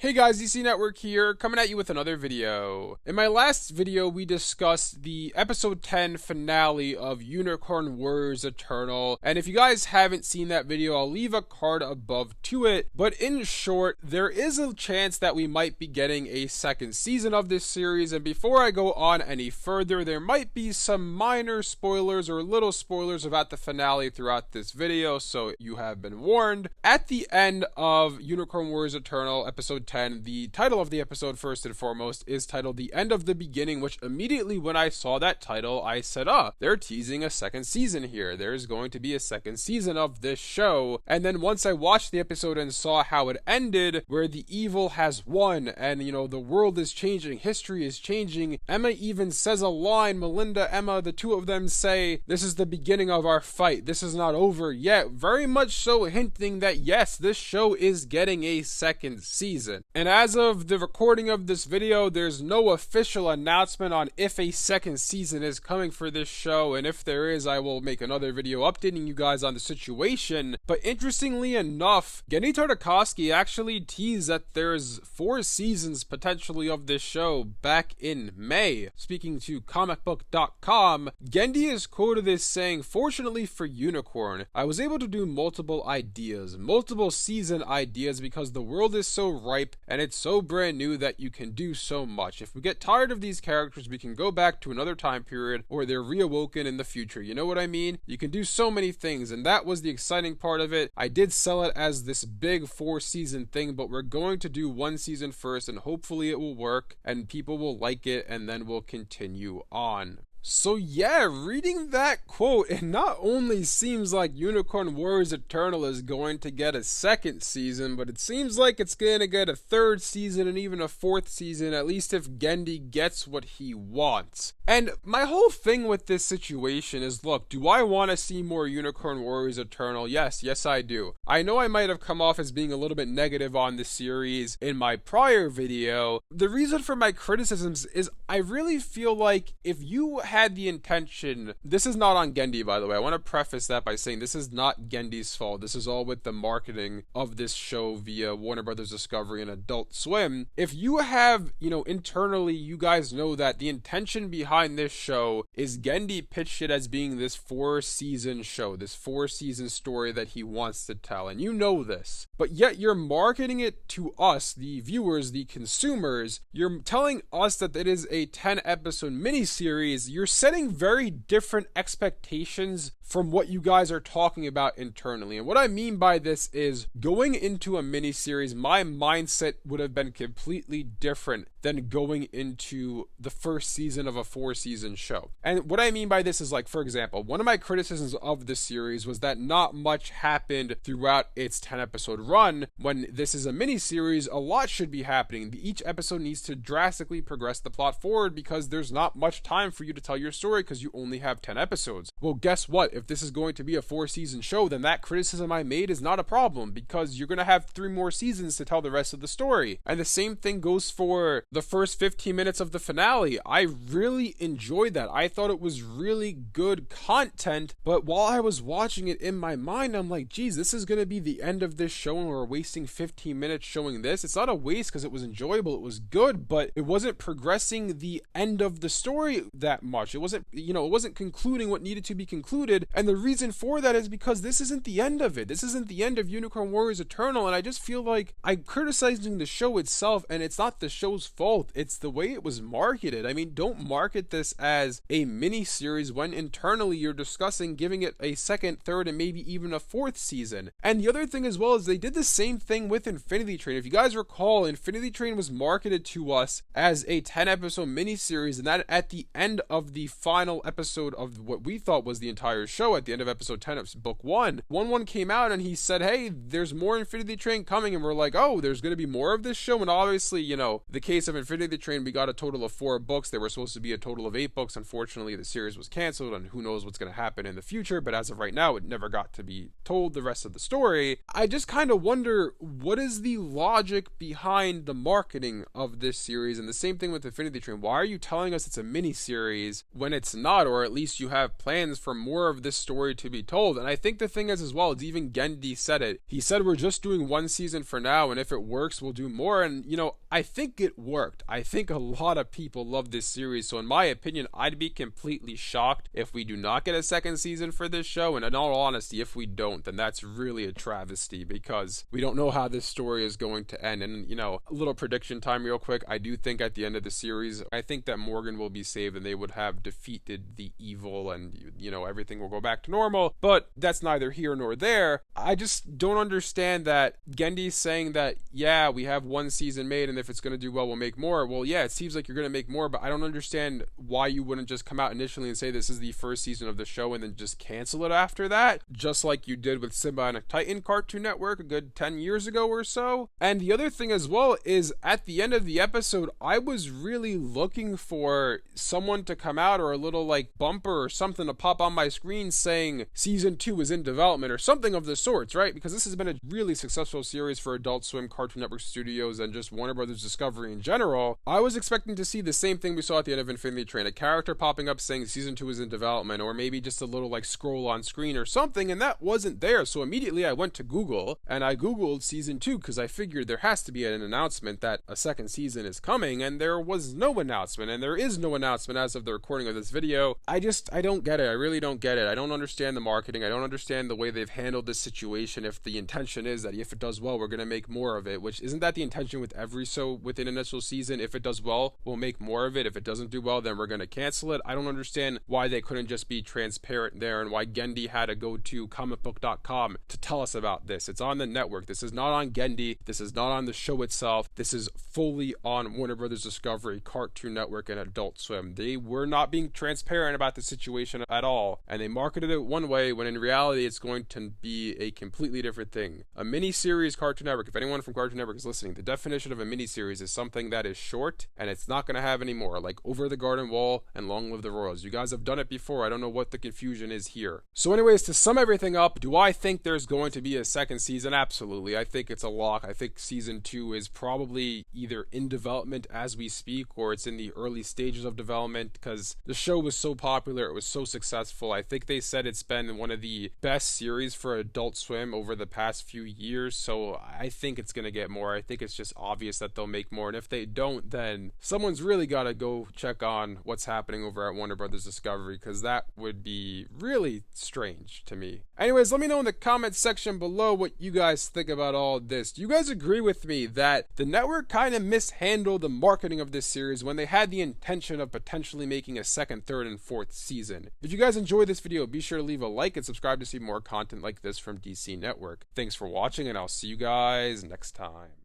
Hey guys, DC Network here, coming at you with another video. In my last video, we discussed the episode 10 finale of Unicorn Warriors Eternal, and if you guys haven't seen that video, I'll leave a card above to it. But in short, there is a chance that we might be getting a second season of this series, and before I go on any further, there might be some minor spoilers or little spoilers about the finale throughout this video, so you have been warned. At the end of Unicorn Warriors Eternal, episode 10, the title of the episode, first and foremost, is titled The End of the Beginning, which immediately when I saw that title, I said, they're teasing a second season here. There's going to be a second season of this show. And then once I watched the episode and saw how it ended, where the evil has won, and, the world is changing, history is changing. Emma even says a line, Melinda, Emma, the two of them say, this is the beginning of our fight. This is not over yet. Very much so hinting that, yes, this show is getting a second season. And as of the recording of this video, there's no official announcement on if a second season is coming for this show, and if there is, I will make another video updating you guys on the situation. But interestingly enough, Genndy Tartakovsky actually teased that there's 4 seasons potentially of this show back in May. Speaking to comicbook.com, Genndy is quoted as saying, "Fortunately for Unicorn, I was able to do multiple season ideas because the world is so ripe and it's so brand new that you can do so much. If we get tired of these characters, we can go back to another time period or they're reawoken in the future. You know what I mean? You can do so many things, and that was the exciting part of it. I did sell it as this big 4-season thing, but we're going to do 1 season first, and hopefully it will work and people will like it, and then we'll continue on." So yeah, reading that quote, it not only seems like Unicorn Warriors Eternal is going to get a second season, but it seems like it's going to get a 3rd season and even a 4th season, at least if Genndy gets what he wants. And my whole thing with this situation is, look, do I want to see more Unicorn Warriors Eternal? Yes, I do. I know I might have come off as being a little bit negative on this series in my prior video. The reason for my criticisms is I really feel like if you had the intention, this is not on Genndy, by the way. I want to preface that by saying this is not Genndy's fault. This is all with the marketing of this show via Warner Brothers Discovery and Adult Swim. If you have, internally, you guys know that the intention behind this show is Genndy pitched it as being this 4-season show, this 4-season story that he wants to tell, and you know this. But yet you're marketing it to us, the viewers, the consumers. You're telling us that it is a 10-episode miniseries. You're setting very different expectations from what you guys are talking about internally. And what I mean by this is, going into a miniseries, my mindset would have been completely different than going into the first season of a 4-season show. And what I mean by this is, like, for example, one of my criticisms of this series was that not much happened throughout its 10-episode run. When this is a miniseries, a lot should be happening. Each episode needs to drastically progress the plot forward because there's not much time for you to tell your story because you only have 10 episodes. Well, guess what? If this is going to be a 4-season show, then that criticism I made is not a problem because you're going to have 3 more seasons to tell the rest of the story. And the same thing goes for the first 15 minutes of the finale. I really enjoyed that. I thought it was really good content, but while I was watching it in my mind, I'm like, geez, this is going to be the end of this show and we're wasting 15 minutes showing this. It's not a waste because it was enjoyable, it was good, but it wasn't progressing the end of the story that much. It wasn't, it wasn't concluding what needed to be concluded. And the reason for that is because this isn't the end of it. This isn't the end of Unicorn Warriors Eternal. And I just feel like I'm criticizing the show itself, and it's not the show's fault. It's the way it was marketed. I mean, don't market this as a mini series when internally you're discussing giving it a 2nd, 3rd, and maybe even a 4th season. And the other thing as well is they did the same thing with Infinity Train. If you guys recall, Infinity Train was marketed to us as a 10-episode miniseries, and that at the end of the final episode of what we thought was the entire show, at the end of episode 10 of book 1, 1-1 came out and he said, hey, there's more Infinity Train coming, and we're like, oh, there's going to be more of this show. And obviously, the case of Infinity Train, we got a total of 4 books. There were supposed to be a total of 8 books. Unfortunately, the series was canceled, and who knows what's going to happen in the future, but as of right now, it never got to be told the rest of the story. I just kind of wonder, what is the logic behind the marketing of this series? And the same thing with Infinity Train. Why are you telling us it's a mini series series when it's not, or at least you have plans for more of this story to be told. And I think the thing is as well, is even Genndy said it. He said, we're just doing one season for now, and if it works, we'll do more. And, you know, I think it worked. I think a lot of people love this series. So in my opinion, I'd be completely shocked if we do not get a second season for this show. And in all honesty, if we don't, then that's really a travesty, because we don't know how this story is going to end. And, you know, a little prediction time real quick. I do think at the end of the series, I think that Morgan will be saved and they would have defeated the evil and, you know, everything will go back to normal. But that's neither here nor there. I just don't understand that Genndy's saying that, yeah, we have one season made and if it's going to do well, we'll make more. Well, yeah, it seems like you're going to make more, but I don't understand why you wouldn't just come out initially and say this is the first season of the show and then just cancel it after that, just like you did with Symbionic Titan Cartoon Network a good 10 years ago or so. And the other thing as well is at the end of the episode, I was really looking for someone to come out or a little like bumper or something to pop on my screen saying season 2 is in development or something of the sorts, right? Because this has been a really successful series for Adult Swim, Cartoon Network Studios, and just Warner Brothers Discovery in general. I was expecting to see the same thing we saw at the end of Infinity Train, a character popping up saying season 2 is in development, or maybe just a little like scroll on screen or something, and that wasn't there. So immediately I went to Google and I Googled season 2 because I figured there has to be an announcement that a second season is coming, and there was no announcement, and there is no announcement as of the recording of this video. I don't get it. I really don't get it. I don't understand the marketing. I don't understand the way they've handled this situation. If the intention is that if it does well, we're going to make more of it, which isn't that the intention with every show within initial season? If it does well, we'll make more of it. If it doesn't do well, then we're going to cancel it. I don't understand why they couldn't just be transparent there and why Genndy had to go to comicbook.com to tell us about this. It's on the network. This is not on Genndy. This is not on the show itself. This is fully on Warner Brothers Discovery, Cartoon Network, and Adult Swim. They were not being transparent about the situation at all, and they marketed it one way when in reality it's going to be a completely different thing. A mini-series Cartoon Network, if anyone from Cartoon Network is listening, the definition of a mini-series is something that is short and it's not going to have any more, like Over the Garden Wall and Long Live the Royals. You guys have done it before. I don't know what the confusion is here. So anyways, to sum everything up, do I think there's going to be a second season? Absolutely. I think it's a lock. I think season 2 is probably either in development as we speak or it's in the early stages of development because the show was so popular, it was so successful. I think they said it's been one of the best series for Adult Swim over the past few years, so I think it's going to get more. I think it's just obvious that they'll make more, and if they don't, then someone's really got to go check on what's happening over at Warner Brothers Discovery, because that would be really strange to me. Anyways, let me know in the comments section below what you guys think about all this. Do you guys agree with me that the network kind of mishandled the marketing of this series when they had the intention of potentially making a second, third, and fourth season? If you guys enjoyed this video, be sure to leave a like and subscribe to see more content like this from DC Network. Thanks for watching, and I'll see you guys next time.